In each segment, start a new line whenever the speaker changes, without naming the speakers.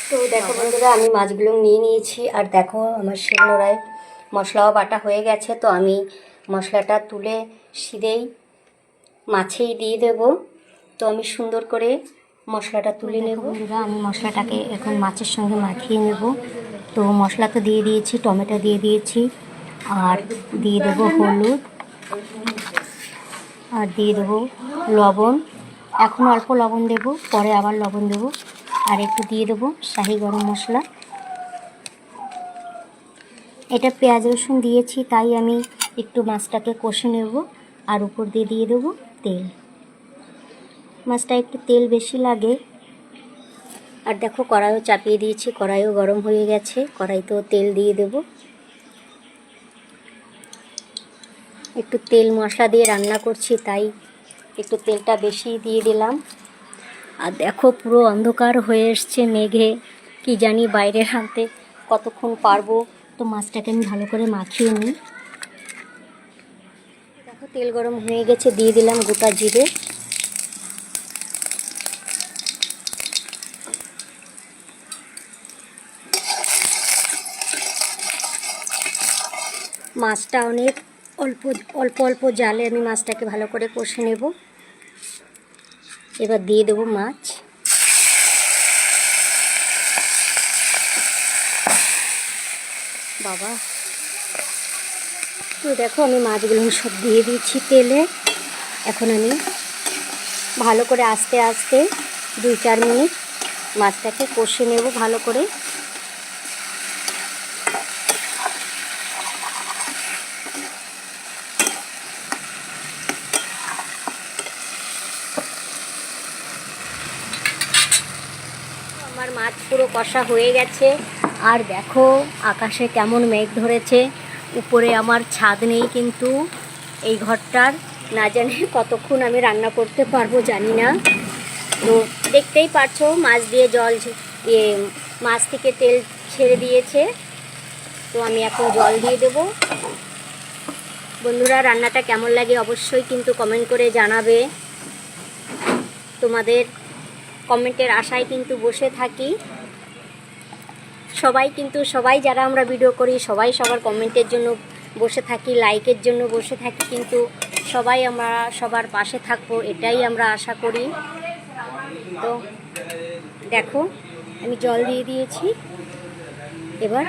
তো দেখো বন্ধুরা, আমি মাছগুলো নিয়ে নিয়েছি। আর দেখো আমার শিলনোড়ায় মশলাও বাটা হয়ে গেছে। তো আমি মশলাটা তুলে সিধেই মাছেই দিয়ে দেব। তো আমি সুন্দর করে মশলাটা তুলে নেব। বন্ধুরা, আমি মশলাটাকে এখন মাছের সঙ্গে মাখিয়ে নেব। তো মশলা তো দিয়ে দিয়েছি, টমেটো দিয়ে দিয়েছি, আর দিয়ে দেবো হলুদ, আর দিয়ে দেবো লবণ। এখন অল্প লবণ দেব, পরে আবার লবণ দেব। আর একটু দিয়ে দেবো শাহি গরম মশলা। এটা পেঁয়াজ রসুন দিয়েছি, তাই আমি একটু মাছটাকে কষে নেব। আর উপর দিয়ে দিয়ে দেবো তেল। মাছটা একটু তেল বেশি লাগে। আর দেখো কড়াইও চাপিয়ে দিয়েছি, কড়াইও গরম হয়ে গেছে। কড়াইতেও তেল দিয়ে দেব। একটু তেল মশলা দিয়ে রান্না করছি, তাই একটু তেলটা বেশি দিয়ে দিলাম। আর দেখো পুরো অন্ধকার হয়ে এসছে মেঘে, কি জানি বাইরে আনতে কতক্ষণ পারবো। তো মাছটাকে আমি ভালো করে মাখিয়ে নিই। দেখো তেল গরম হয়ে গেছে, দিয়ে দিলাম গোটা জিরে। মাছটা অনেক অল্প অল্প অল্প জালে আমি মাছটাকে ভালো করে কষে নেব। এবার দিয়ে দেবো মাছ। বাবা, তো দেখো আমি মাছগুলো সব দিয়ে দিয়েছি তেলে। এখন আমি ভালো করে আস্তে আস্তে 2-4 মিনিট মাছটাকে কষে নেব ভালো করে। আমার মাছ পুরো কষা হয়ে গেছে। আর দেখো আকাশে কেমন মেঘ ধরেছে। উপরে আমার ছাদ নেই কিন্তু এই ঘরটার, না জানি কতক্ষণ আমি রান্না করতে পারবো জানি না। তো দেখতেই পারছো মাছ দিয়ে মাছ থেকে তেল ছেড়ে দিয়েছে। তো আমি এখন জল দিয়ে দেবো। বন্ধুরা, রান্নাটা কেমন লাগে অবশ্যই কিন্তু কমেন্ট করে জানাবে। তোমাদের কমেন্টের আশায় কিন্তু বসে থাকি। সবাই যারা আমরা ভিডিও করি সবাই সবার কমেন্টের জন্য বসে থাকি, লাইকের জন্য বসে থাকি। কিন্তু সবাই আমরা সবার পাশে থাকবো, এটাই আমরা আশা করি। তো দেখো আমি জল দিয়ে দিয়েছি। এবার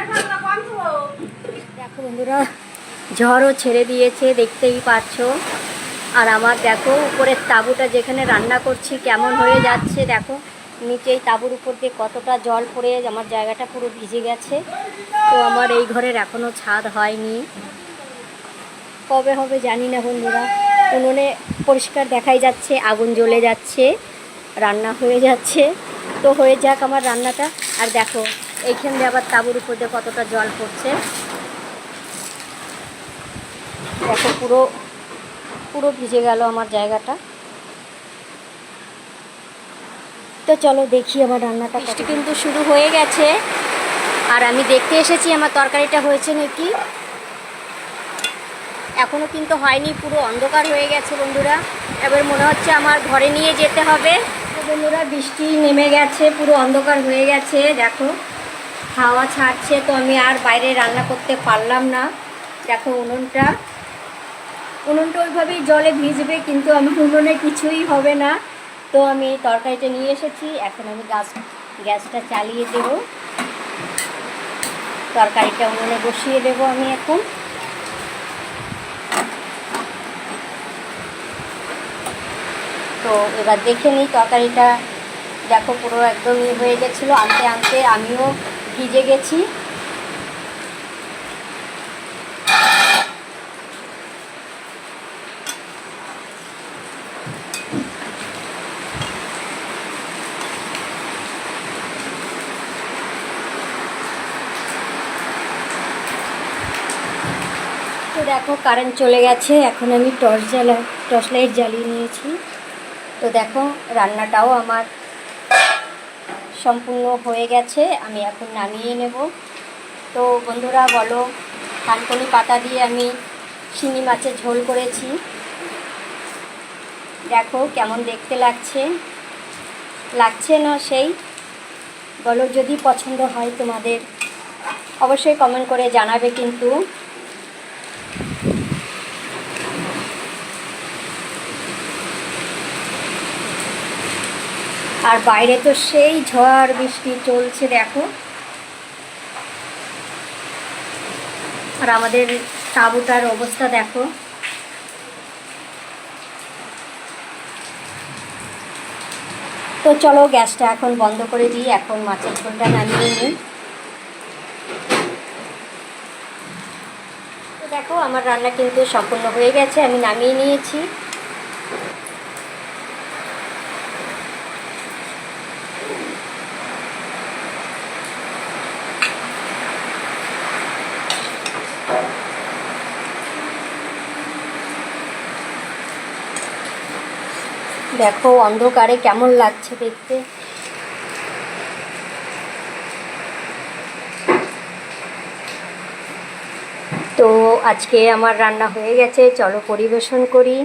দেখো বন্ধুরা, ঝড়ও ছেড়ে দিয়েছে, দেখতেই পাচ্ছো। আর আমার দেখো উপরের তাঁবুটা যেখানে রান্না করছি কেমন হয়ে যাচ্ছে। দেখো নিচেই তাঁবুর উপর দিয়ে কতটা জল পড়ে আমার জায়গাটা পুরো ভিজে গেছে। তো আমার এই ঘরের এখনও ছাদ হয়নি, কবে হবে জানি না বন্ধুরা। উনুনে পরিষ্কার দেখাই যাচ্ছে, আগুন জ্বলে যাচ্ছে, রান্না হয়ে যাচ্ছে। তো হয়ে যাক আমার রান্নাটা। আর দেখো এইখান দিয়ে আবার তাঁবুর উপর দিয়ে কতটা জল পড়ছে। দেখো পুরো পুরো ভিজে গেল আমার জায়গাটা। তো চলো দেখি আমার রান্নাটা। বৃষ্টি কিন্তু শুরু হয়ে গেছে। আর আমি দেখতে এসেছি আমার তরকারিটা হয়েছে নাকি। এখনও কিন্তু হয়নি, পুরো অন্ধকার হয়ে গেছে বন্ধুরা। এবার মনে হচ্ছে আমার ঘরে নিয়ে যেতে হবে। তো বন্ধুরা, বৃষ্টি নেমে গেছে, পুরো অন্ধকার হয়ে গেছে। দেখো হাওয়া ছাড়ছে। তো আমি আর বাইরে রান্না করতে পারলাম না। দেখো উনুনটা ওইভাবেই জলে ভিজবে, কিন্তু আমার উনুনে কিছুই হবে না। তো আমি তরকারিটা নিয়ে এসেছি। এখন আমি গ্যাসটা চালিয়ে দেব, তরকারিটা উনুনে বসিয়ে দেব আমি এখন। তো এবার দেখে নিই তরকারিটা। দেখো পুরো একদম হয়ে গেছিলো, আনতে আনতে আমিও ভিজে গেছি। তো দেখো কারেন্ট চলে গেছে। এখন আমি টর্চ লাইট জ্বালিয়ে নিয়েছি। তো দেখো রান্নাটাও আমার সম্পূর্ণ হয়ে গেছে, আমি এখন নামিয়ে নেব। তো বন্ধুরা বলো, থানকুনি পাতা দিয়ে আমি শিঙি মাছের ঝোল করেছি। দেখো কেমন দেখতে লাগছে না সেই বলো, যদি পছন্দ হয় তোমাদের অবশ্যই কমেন্ট করে জানাবে কিন্তু। আর বাইরে তো সেই ঝড় বৃষ্টি চলছে দেখো। আর আমাদের তাঁবুটার অবস্থা দেখো। তো চলো গ্যাসটা এখন বন্ধ করে দিই, এখন মাছের ঝোলটা নামিয়ে নিই। তো দেখো আমার রান্না কিন্তু সম্পূর্ণ হয়ে গেছে, আমি নামিয়ে নিয়েছি। দেখো অন্ধকারে কেমন লাগছে দেখতে। তো আজকে আমার রান্না হয়ে গেছে, চলো পরিবেশন করি।